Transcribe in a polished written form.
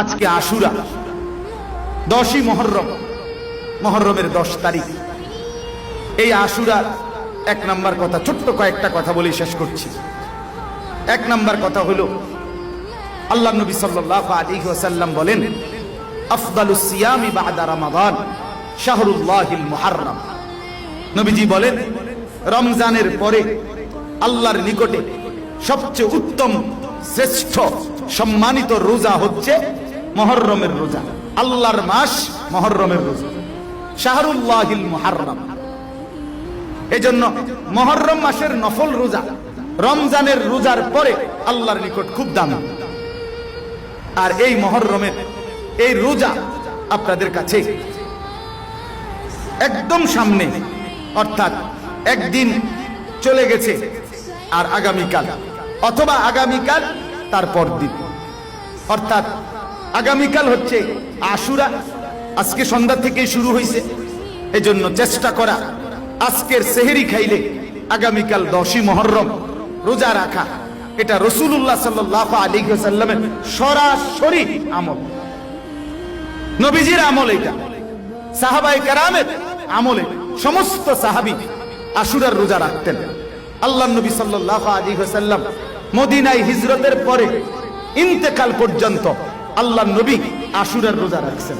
আজকে আশুরা 10ই মুহররম, মুহররমের 10 তারিখ। এই আশুরার এক নাম্বার কথা, ছোট্ট কয়েকটা কথা বলে শেষ করছি। এক নাম্বার কথা হলো, আল্লাহ নবী সাল্লাল্লাহু আলাইহি ওয়াসাল্লাম বলেন, আফদালুস সিয়ামি বাদা রমাদান শাহরুল্লাহিল মুহাররম। নবীজি বলেন, রমজানের পরে আল্লাহর নিকটে সবচেয়ে উত্তম, শ্রেষ্ঠ, সম্মানিত রোজা হচ্ছে মুহররমের রোজা। আল্লাহর মাস মুহররমের রোজা, শাহরুল্লাহিল মুহাররম। এজন্য মুহররম মাসের নফল রোজা রমজানের রোজার পরে আল্লাহর নিকট খুব দামি। আর এই মুহররমের এই রোজা আপনাদের কাছে একদম সামনে, অর্থাৎ একদিন চলে গেছে আর আগামীকাল, অথবা আগামীকাল তারপর দিন, অর্থাৎ আগামীকাল হচ্ছে আশুরা। আজকে সন্ধ্যা থেকে শুরু হয়েছে, এজন্য চেষ্টা করা আজকের সেহরি খাইলে আগামীকাল 10ই মুহররম রোজা রাখা। এটা রাসূলুল্লাহ সাল্লাল্লাহু আলাইহি ওয়াসাল্লামের সরাসরি আমল, নবীজির আমল, এটা সাহাবায়ে কেরামের আমলে। সমস্ত সাহাবী আশুরার রোজা রাখতেন। আল্লাহর নবী সাল্লাল্লাহু আলাইহি ওয়াসাল্লাম মদিনায় হিজরতের পরে ইন্তেকাল পর্যন্ত আল্লাহর নবী আশুরার রোজা রাখছেন।